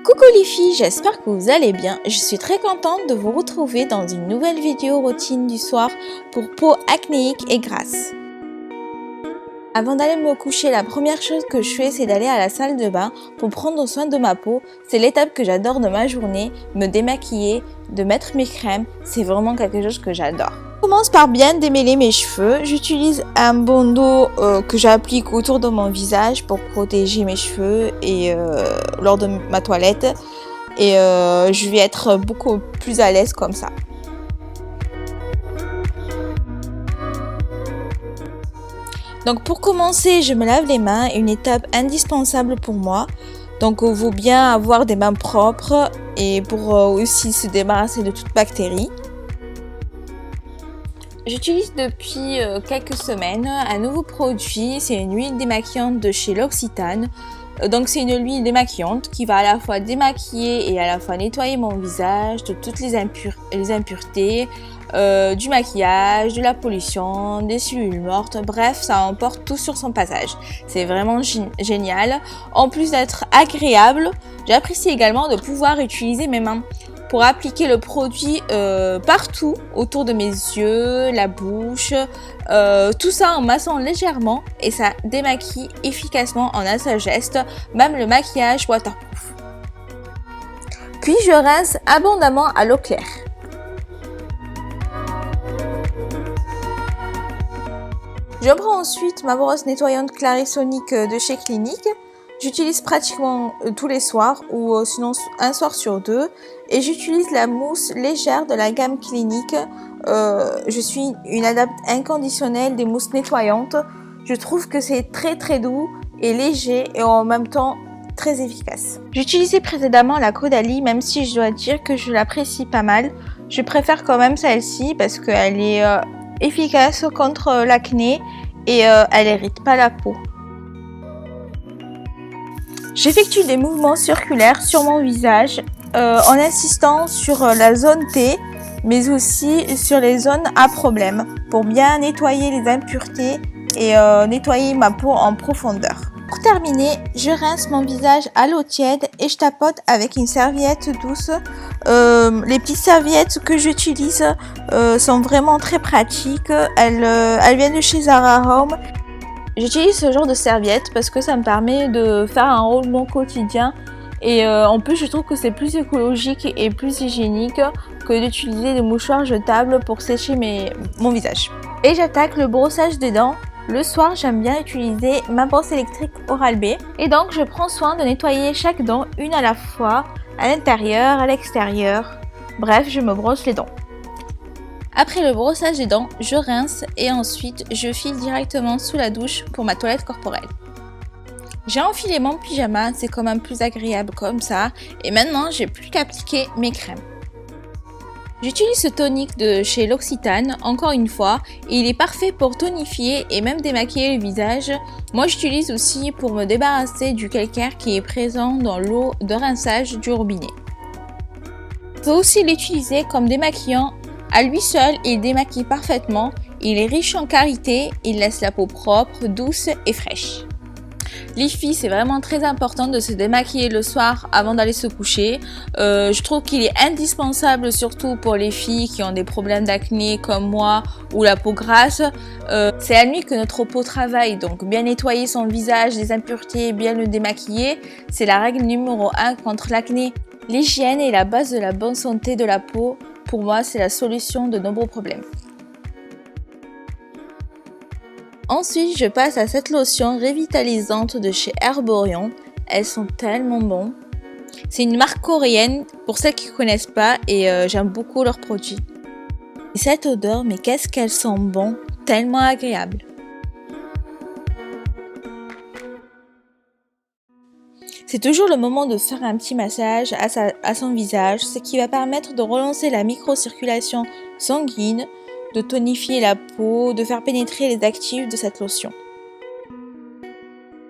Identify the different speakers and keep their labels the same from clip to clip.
Speaker 1: Coucou les filles, j'espère que vous allez bien. Je suis très contente de vous retrouver dans une nouvelle vidéo routine du soir pour peau acnéique et grasse. Avant d'aller me coucher, la première chose que je fais, c'est d'aller à la salle de bain pour prendre soin de ma peau. C'est l'étape que j'adore de ma journée, me démaquiller, de mettre mes crèmes. C'est vraiment quelque chose que j'adore. Je commence par bien démêler mes cheveux. J'utilise un bandeau que j'applique autour de mon visage pour protéger mes cheveux et lors de ma toilette. Et je vais être beaucoup plus à l'aise comme ça. Donc pour commencer, je me lave les mains, une étape indispensable pour moi. Donc il vaut bien avoir des mains propres et pour aussi se débarrasser de toute bactérie. J'utilise depuis quelques semaines un nouveau produit, c'est une huile démaquillante de chez L'Occitane. Donc c'est une huile démaquillante qui va à la fois démaquiller et à la fois nettoyer mon visage de toutes les impuretés, du maquillage, de la pollution, des cellules mortes, bref, ça emporte tout sur son passage. C'est vraiment génial. En plus d'être agréable, j'apprécie également de pouvoir utiliser mes mains pour appliquer le produit partout autour de mes yeux, la bouche, tout ça en massant légèrement et ça démaquille efficacement en un seul geste, même le maquillage waterproof. Puis je rince abondamment à l'eau claire. Je prends ensuite ma brosse nettoyante Clarisonic de chez Clinique. J'utilise pratiquement tous les soirs ou sinon un soir sur deux. Et j'utilise la mousse légère de la gamme Clinique. Je suis une adepte inconditionnelle des mousses nettoyantes. Je trouve que c'est très doux et léger et en même temps très efficace. J'utilisais précédemment la Caudalie, même si je dois dire que je l'apprécie pas mal. Je préfère quand même celle-ci parce qu'elle est efficace contre l'acné et elle n'irrite pas la peau. J'effectue des mouvements circulaires sur mon visage en insistant sur la zone T mais aussi sur les zones à problème pour bien nettoyer les impuretés et nettoyer ma peau en profondeur. Pour terminer, je rince mon visage à l'eau tiède et je tapote avec une serviette douce. Les petites serviettes que j'utilise sont vraiment très pratiques. Elles viennent de chez Zara Home. J'utilise ce genre de serviette parce que ça me permet de faire un roulement quotidien et en plus je trouve que c'est plus écologique et plus hygiénique que d'utiliser des mouchoirs jetables pour sécher mon visage. Et j'attaque le brossage des dents. Le soir, j'aime bien utiliser ma brosse électrique Oral-B et donc je prends soin de nettoyer chaque dent une à la fois, à l'intérieur, à l'extérieur. Bref, je me brosse les dents. Après le brossage des dents, je rince et ensuite je file directement sous la douche pour ma toilette corporelle. J'ai enfilé mon pyjama, c'est quand même plus agréable comme ça et maintenant j'ai plus qu'à appliquer mes crèmes. J'utilise ce tonique de chez L'Occitane, encore une fois, et il est parfait pour tonifier et même démaquiller le visage. Moi j'utilise aussi pour me débarrasser du calcaire qui est présent dans l'eau de rinçage du robinet. On peut aussi l'utiliser comme démaquillant. À lui seul, il démaquille parfaitement, il est riche en karité, il laisse la peau propre, douce et fraîche. Les filles, c'est vraiment très important de se démaquiller le soir avant d'aller se coucher. Je trouve qu'il est indispensable, surtout pour les filles qui ont des problèmes d'acné comme moi ou la peau grasse. C'est à la nuit que notre peau travaille, donc bien nettoyer son visage des impuretés, bien le démaquiller, c'est la règle numéro 1 contre l'acné. L'hygiène est la base de la bonne santé de la peau. Pour moi, c'est la solution de nombreux problèmes. Ensuite, je passe à cette lotion revitalisante de chez Herborian. Elles sont tellement bonnes. C'est une marque coréenne pour celles qui ne connaissent pas et j'aime beaucoup leurs produits. Et cette odeur, mais qu'est-ce qu'elles sont bonnes, tellement agréables. C'est toujours le moment de faire un petit massage à son visage, ce qui va permettre de relancer la microcirculation sanguine, de tonifier la peau, de faire pénétrer les actifs de cette lotion.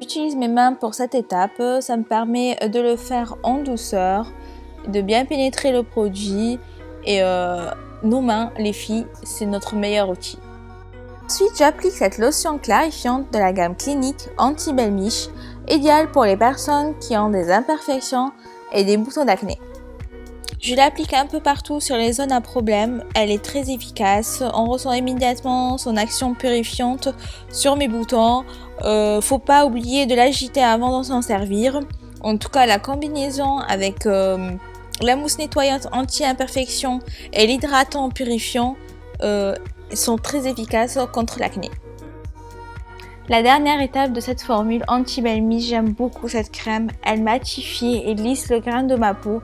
Speaker 1: J'utilise mes mains pour cette étape, ça me permet de le faire en douceur, de bien pénétrer le produit et nos mains, les filles, c'est notre meilleur outil. Ensuite, j'applique cette lotion clarifiante de la gamme Clinique Anti-Belle Miche. idéal pour les personnes qui ont des imperfections et des boutons d'acné. Je l'applique un peu partout sur les zones à problème, elle est très efficace, on ressent immédiatement son action purifiante sur mes boutons, faut pas oublier de l'agiter avant de s'en servir. En tout cas la combinaison avec la mousse nettoyante anti-imperfection et l'hydratant purifiant sont très efficaces contre l'acné. La dernière étape de cette formule anti-belmise, j'aime beaucoup cette crème, elle matifie et lisse le grain de ma peau.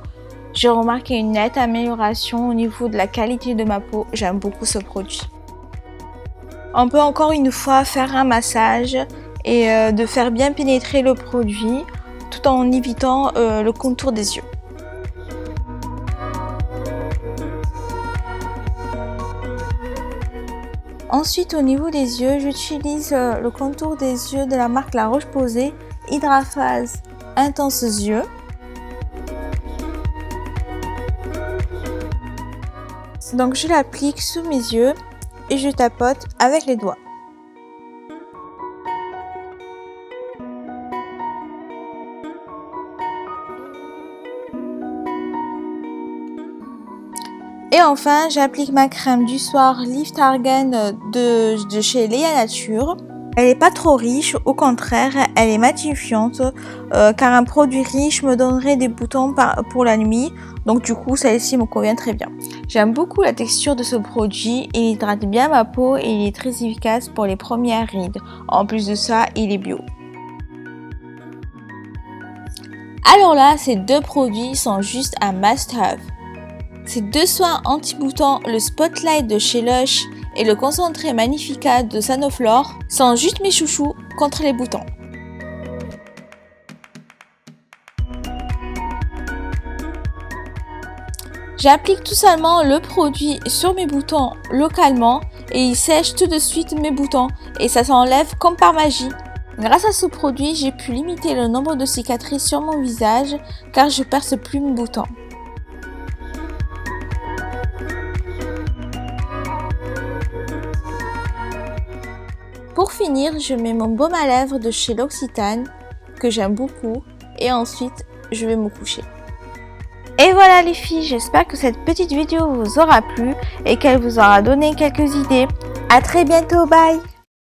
Speaker 1: J'ai remarqué une nette amélioration au niveau de la qualité de ma peau, j'aime beaucoup ce produit. On peut encore une fois faire un massage et de faire bien pénétrer le produit tout en évitant le contour des yeux. Ensuite, au niveau des yeux, j'utilise le contour des yeux de la marque La Roche-Posay Hydraphase Intense Yeux. Donc je l'applique sous mes yeux et je tapote avec les doigts. Et enfin, j'applique ma crème du soir Lift Argan de chez Léa Nature. Elle n'est pas trop riche, au contraire, elle est matifiante car un produit riche me donnerait des boutons pour la nuit. Donc du coup, celle-ci me convient très bien. J'aime beaucoup la texture de ce produit, il hydrate bien ma peau et il est très efficace pour les premières rides. En plus de ça, il est bio. Alors là, ces deux produits sont juste un must-have. Ces deux soins anti-boutons, le Spotlight de chez Lush et le concentré Magnifica de Sanoflore, sont juste mes chouchous contre les boutons. J'applique tout simplement le produit sur mes boutons localement et il sèche tout de suite mes boutons et ça s'enlève comme par magie. Grâce à ce produit, j'ai pu limiter le nombre de cicatrices sur mon visage car je perce plus mes boutons. Pour finir, je mets mon baume à lèvres de chez L'Occitane, que j'aime beaucoup, et ensuite je vais me coucher. Et voilà les filles, j'espère que cette petite vidéo vous aura plu et qu'elle vous aura donné quelques idées. À très bientôt, bye!